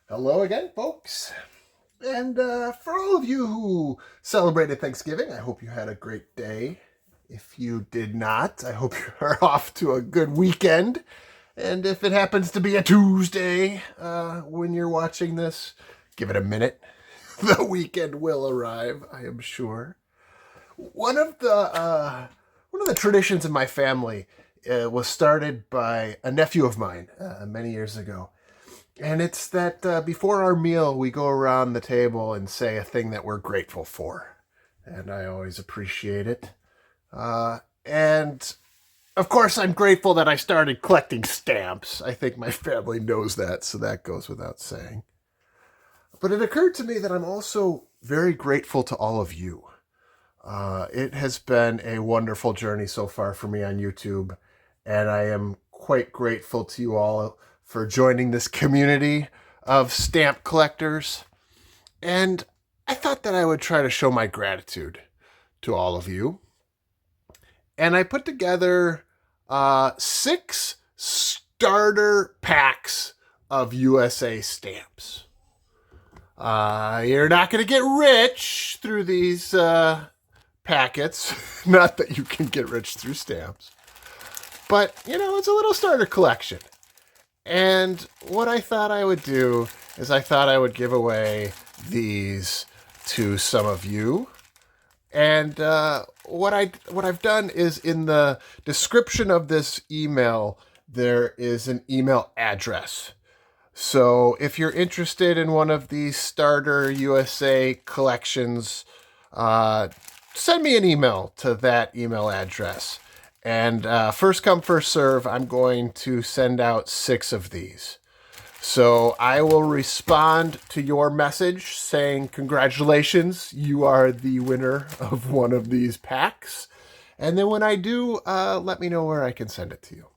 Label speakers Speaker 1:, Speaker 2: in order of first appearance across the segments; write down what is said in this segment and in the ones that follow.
Speaker 1: Hello again, folks. And for all of you who celebrated Thanksgiving, I hope you had a great day. If you did not, I hope you're off to a good weekend. And if it happens to be a Tuesday when you're watching this, give it a minute. The weekend will arrive, I am sure. One of the traditions in my family was started by a nephew of mine many years ago. And it's that before our meal, we go around the table and say a thing that we're grateful for. And I always appreciate it. And of course, I'm grateful that I started collecting stamps. I think my family knows that, so that goes without saying. But it occurred to me that I'm also very grateful to all of you. It has been a wonderful journey so far for me on YouTube, and I am quite grateful to you all for joining this community of stamp collectors. And I thought that I would try to show my gratitude to all of you. And I put together 6 starter packs of USA stamps. You're not going to get rich through these packets. Not that you can get rich through stamps. But, it's a little starter collection. And what I thought I would do is I thought I would give away these to some of you. And what I've done is in the description of this email, there is an email address. So if you're interested in one of these starter USA collections, send me an email to that email address. And first come, first serve, I'm going to send out 6 of these. So I will respond to your message saying, congratulations, you are the winner of one of these packs. And then when I do, let me know where I can send it to you.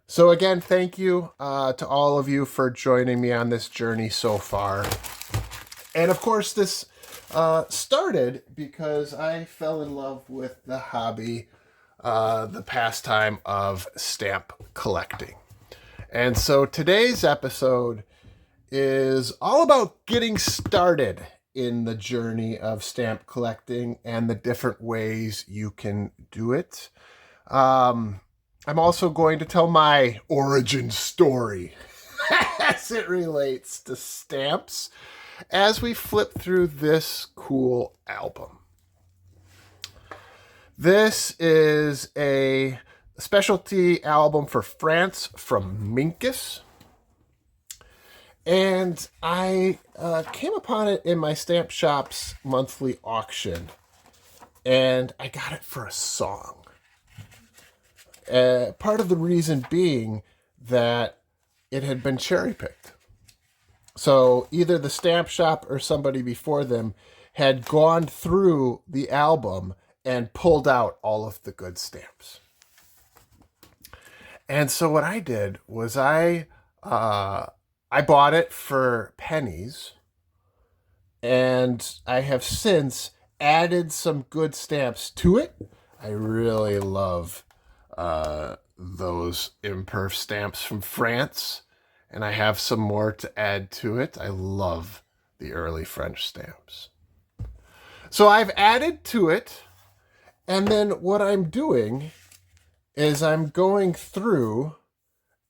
Speaker 1: So again, thank you to all of you for joining me on this journey so far. And of course, this started because I fell in love with the hobby, the pastime of stamp collecting. And so today's episode is all about getting started in the journey of stamp collecting and the different ways you can do it. I'm also going to tell my origin story as it relates to stamps as we flip through this cool album. This is a specialty album for France from Minkus. And I came upon it in my Stamp Shop's monthly auction. And I got it for a song. Part of the reason being that it had been cherry-picked. So either the Stamp Shop or somebody before them had gone through the album and pulled out all of the good stamps. And so what I did was I bought it for pennies, and I have since added some good stamps to it. I really love those imperf stamps from France, and I have some more to add to it. I love the early French stamps. So I've added to it, and then what I'm doing is I'm going through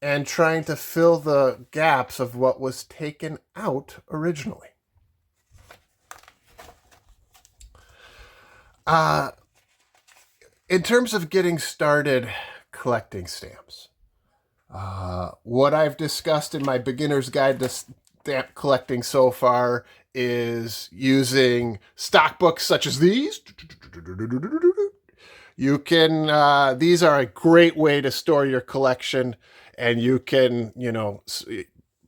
Speaker 1: and trying to fill the gaps of what was taken out originally. In terms of getting started collecting stamps, what I've discussed in my beginner's guide to stamp collecting so far is using stock books such as these. You can, these are a great way to store your collection, and you can,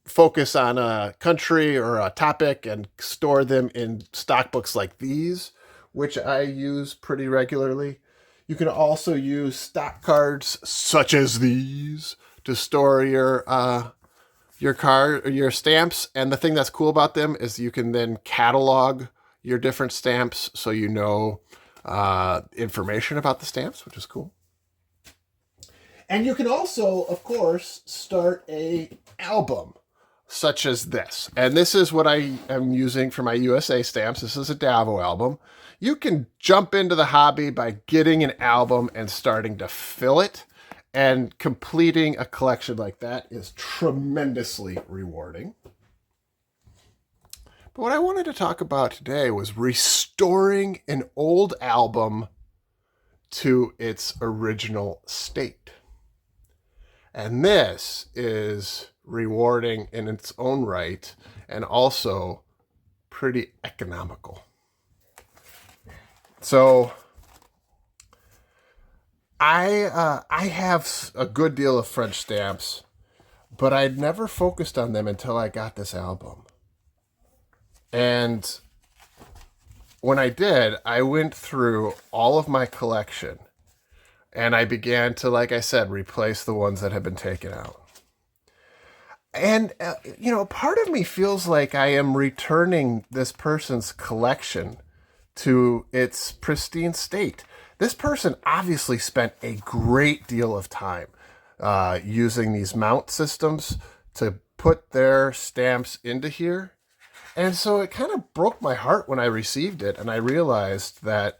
Speaker 1: focus on a country or a topic and store them in stock books like these, which I use pretty regularly. You can also use stock cards such as these to store your stamps. And the thing that's cool about them is you can then catalog your different stamps so you know information about the stamps, which is cool. And you can also, of course, start a album. such as this. And this is what I am using for my USA stamps. This is a Davo album. You can jump into the hobby by getting an album and starting to fill it. And completing a collection like that is tremendously rewarding. But what I wanted to talk about today was restoring an old album to its original state. And this is rewarding in its own right and also pretty economical. So I have a good deal of French stamps, but I'd never focused on them until I got this album. And when I did, I went through all of my collection and I began to, like I said, replace the ones that had been taken out. And, part of me feels like I am returning this person's collection to its pristine state. This person obviously spent a great deal of time using these mount systems to put their stamps into here. And so it kind of broke my heart when I received it and I realized that,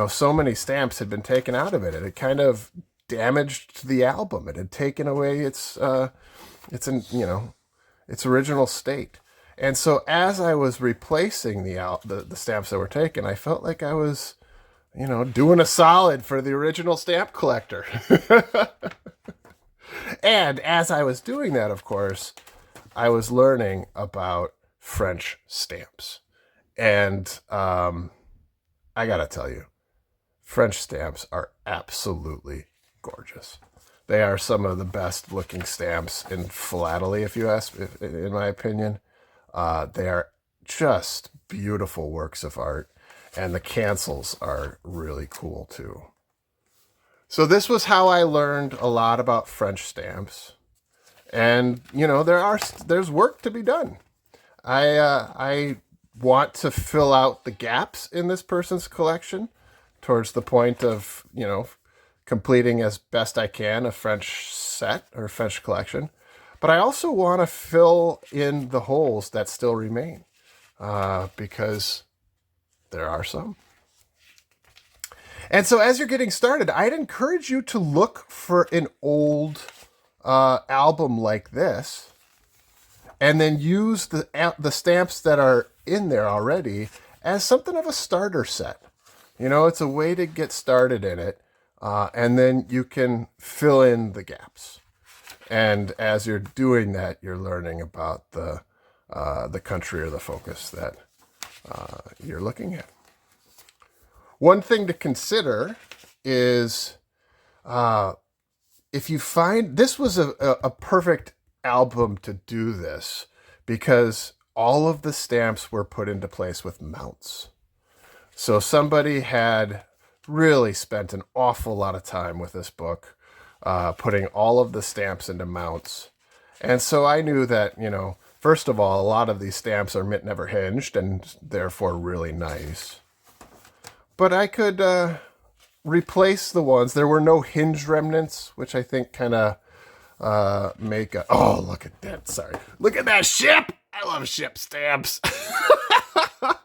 Speaker 1: so many stamps had been taken out of it. And it kind of damaged the album. It had taken away its original state. And so as I was replacing the stamps that were taken, I felt like I was, doing a solid for the original stamp collector. And as I was doing that, of course, I was learning about French stamps. And I gotta tell you, French stamps are absolutely gorgeous. They are some of the best looking stamps in philately, if you ask, in my opinion. They are just beautiful works of art, and the cancels are really cool too. So this was how I learned a lot about French stamps. And, there's work to be done. I want to fill out the gaps in this person's collection towards the point of, completing as best I can a French set or French collection. But I also want to fill in the holes that still remain because there are some. And so as you're getting started, I'd encourage you to look for an old album like this and then use the stamps that are in there already as something of a starter set. It's a way to get started in it, and then you can fill in the gaps. And as you're doing that, you're learning about the country or the focus that you're looking at. One thing to consider is if you find this was a perfect album to do this because all of the stamps were put into place with mounts. So somebody had really spent an awful lot of time with this book, putting all of the stamps into mounts. And so I knew that, first of all, a lot of these stamps are mint never hinged and therefore really nice. But I could replace the ones. There were no hinge remnants, which I think kind of make a... Oh, look at that. Sorry. Look at that ship. I love ship stamps.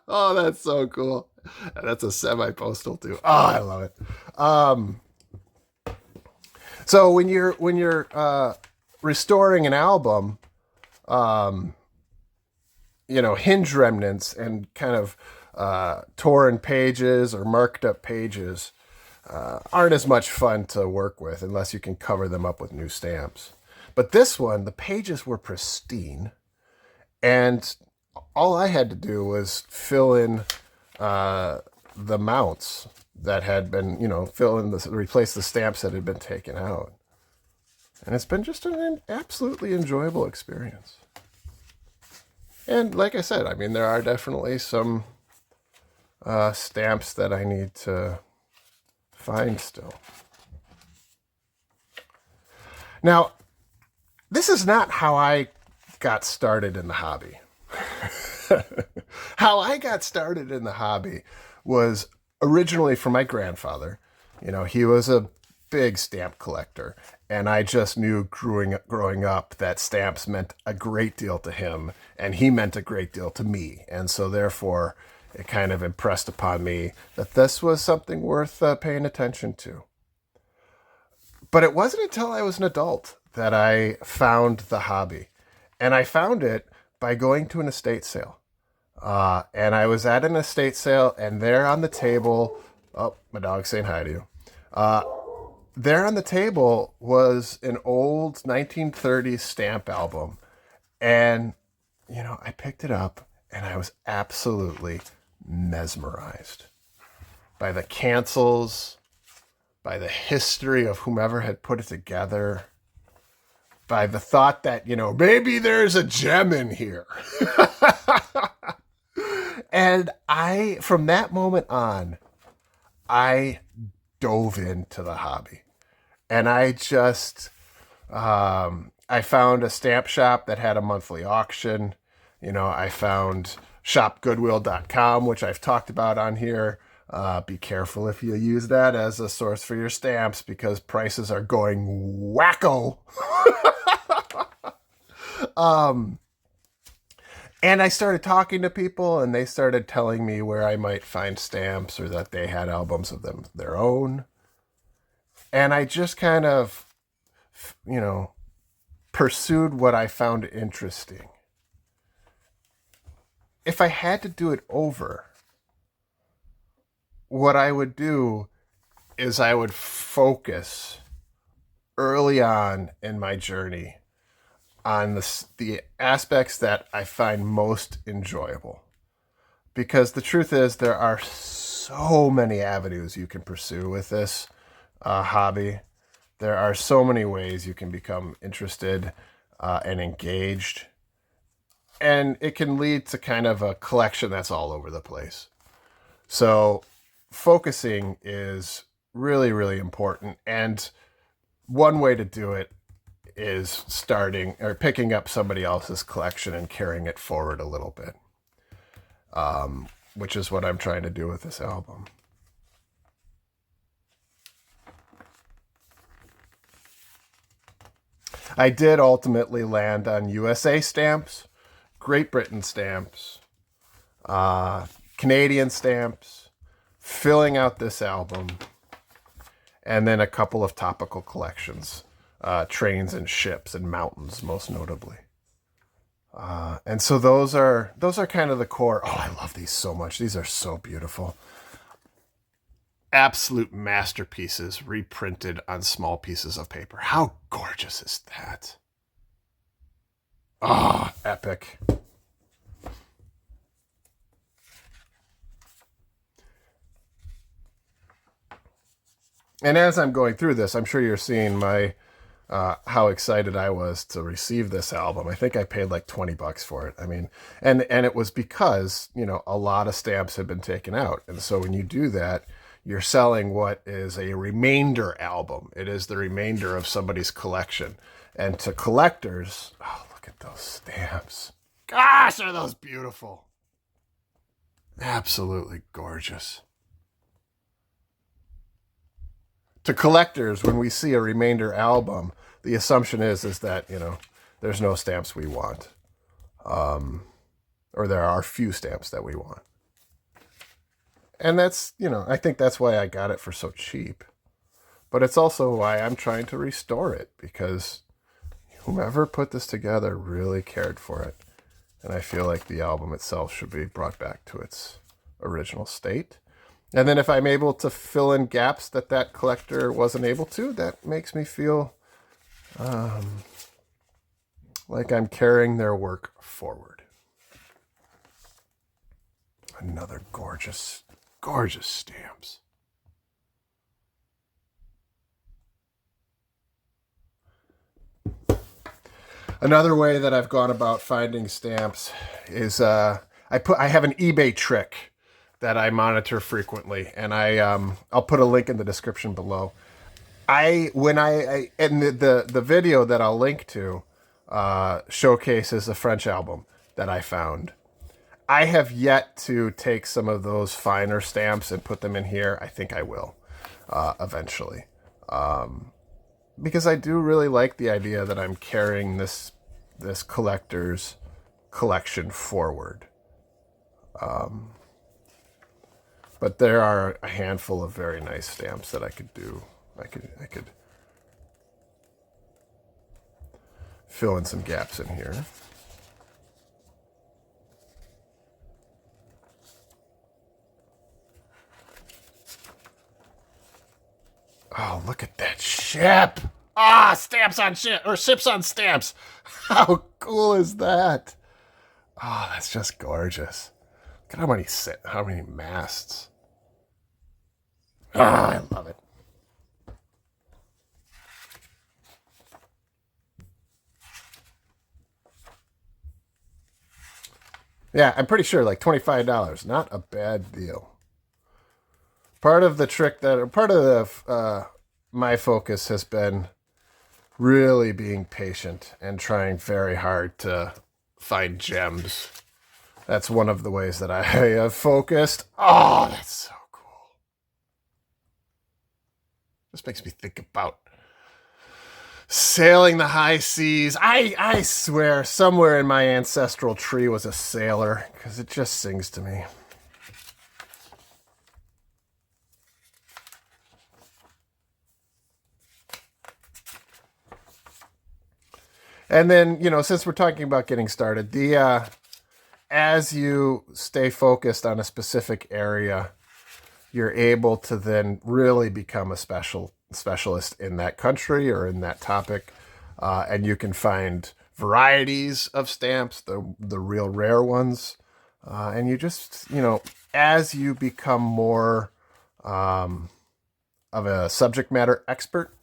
Speaker 1: Oh, that's so cool. That's a semi-postal too. Oh, I love it. So when you're restoring an album, hinge remnants and kind of torn pages or marked up pages aren't as much fun to work with unless you can cover them up with new stamps. But this one, the pages were pristine, and all I had to do was fill in the mounts that had been, replace the stamps that had been taken out. And it's been just an absolutely enjoyable experience. And like I said, there are definitely some stamps that I need to find still. Now, this is not how I got started in the hobby. How I got started in the hobby was originally from my grandfather. He was a big stamp collector, and I just knew growing up that stamps meant a great deal to him, and he meant a great deal to me. And so therefore, it kind of impressed upon me that this was something worth paying attention to. But it wasn't until I was an adult that I found the hobby. And I found it by going to an estate sale. And I was at an estate sale, and there on the table, oh, my dog's saying hi to you. There on the table was an old 1930s stamp album. And, I picked it up, and I was absolutely mesmerized by the cancels, by the history of whomever had put it together, by the thought that, maybe there's a gem in here. And from that moment on, I dove into the hobby. And I just, I found a stamp shop that had a monthly auction. I found shopgoodwill.com, which I've talked about on here. Be careful if you use that as a source for your stamps, because prices are going wacko. And I started talking to people, and they started telling me where I might find stamps, or that they had albums of their own. And I just kind of, pursued what I found interesting. If I had to do it over, what I would do is I would focus early on in my journey on the aspects that I find most enjoyable. Because the truth is, there are so many avenues you can pursue with this hobby. There are so many ways you can become interested and engaged. And it can lead to kind of a collection that's all over the place. So focusing is really, really important. And one way to do it is starting or picking up somebody else's collection and carrying it forward a little bit, which is what I'm trying to do with this album. I did ultimately land on USA stamps, Great Britain stamps, Canadian stamps, filling out this album, and then a couple of topical collections. Trains and ships and mountains, most notably. And so those are kind of the core. Oh, I love these so much. These are so beautiful. Absolute masterpieces reprinted on small pieces of paper. How gorgeous is that? Oh, epic. And as I'm going through this, I'm sure you're seeing my how excited I was to receive this album. I think I paid like $20 for it. I mean, and it was because, a lot of stamps had been taken out. And so when you do that, you're selling what is a remainder album. It is the remainder of somebody's collection. And to collectors, oh, look at those stamps. Gosh, are those beautiful. Absolutely gorgeous. To collectors, when we see a remainder album, the assumption is that, there's no stamps we want. Or there are few stamps that we want. And that's, I think that's why I got it for so cheap. But it's also why I'm trying to restore it, because whomever put this together really cared for it. And I feel like the album itself should be brought back to its original state. And then if I'm able to fill in gaps that collector wasn't able to, that makes me feel like I'm carrying their work forward. Another gorgeous, gorgeous stamps. Another way that I've gone about finding stamps is I have an eBay trick that I monitor frequently, and I'll put a link in the description below. And the video that I'll link to showcases a French album that I found. I have yet to take some of those finer stamps and put them in here. I think I will eventually. because I do really like the idea that I'm carrying this collector's collection forward. But there are a handful of very nice stamps that I could do. I could fill in some gaps in here. Oh, look at that ship! Ah, stamps on ship, or ships on stamps. How cool is that? Oh, that's just gorgeous. Look at how many masts. Ah, I love it. Yeah, I'm pretty sure like $25. Not a bad deal. Part of the trick part of the my focus has been really being patient and trying very hard to find gems. That's one of the ways that I have focused. Oh, that's so cool. This makes me think about sailing the high seas. I swear somewhere in my ancestral tree was a sailor, because it just sings to me. And then, since we're talking about getting started, as you stay focused on a specific area, you're able to then really become a specialist in that country or in that topic. And you can find varieties of stamps, the real rare ones. And you just, as you become more of a subject matter expert,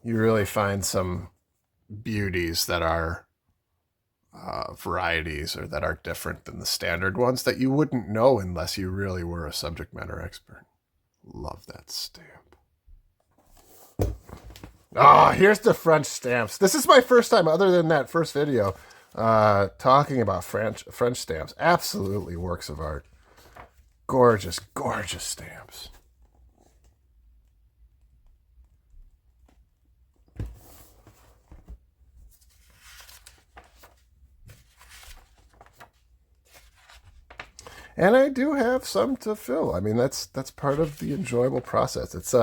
Speaker 1: you really find some beauties that are varieties or that are different than the standard ones that you wouldn't know unless you really were a subject matter expert. Love that stamp. Oh, here's the French stamps. This is my first time, other than that first video, talking about French stamps. Absolutely works of art. Gorgeous, gorgeous stamps. And I do have some to fill. I mean, that's part of the enjoyable process. It's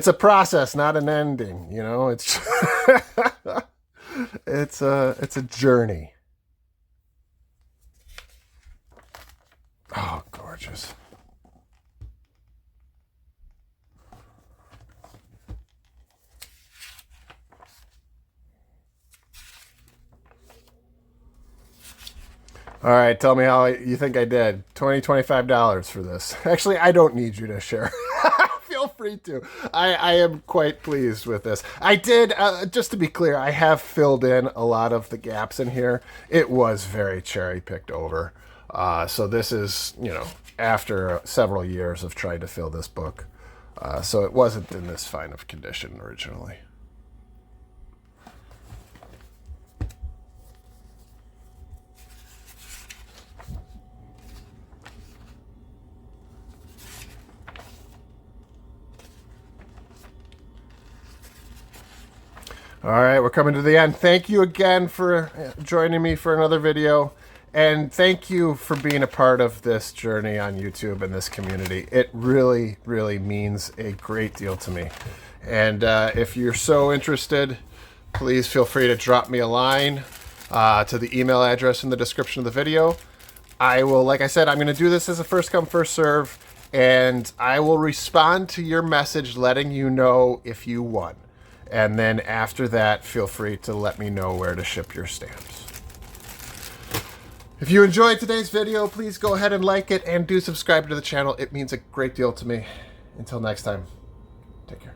Speaker 1: a process, not an ending. It's it's a journey. Oh, gorgeous. All right, tell me how you think I did. $25 for this. Actually, I don't need you to share. Feel free to. I am quite pleased with this. I did, just to be clear, I have filled in a lot of the gaps in here. It was very cherry picked over. So this is, after several years of trying to fill this book. So it wasn't in this fine of condition originally. All right, we're coming to the end. Thank you again for joining me for another video. And thank you for being a part of this journey on YouTube and this community. It really, really means a great deal to me. And if you're so interested, please feel free to drop me a line to the email address in the description of the video. I will, like I said, I'm going to do this as a first come, first serve. And I will respond to your message letting you know if you won. And then after that, feel free to let me know where to ship your stamps. If you enjoyed today's video, please go ahead and like it and do subscribe to the channel. It means a great deal to me. Until next time, take care.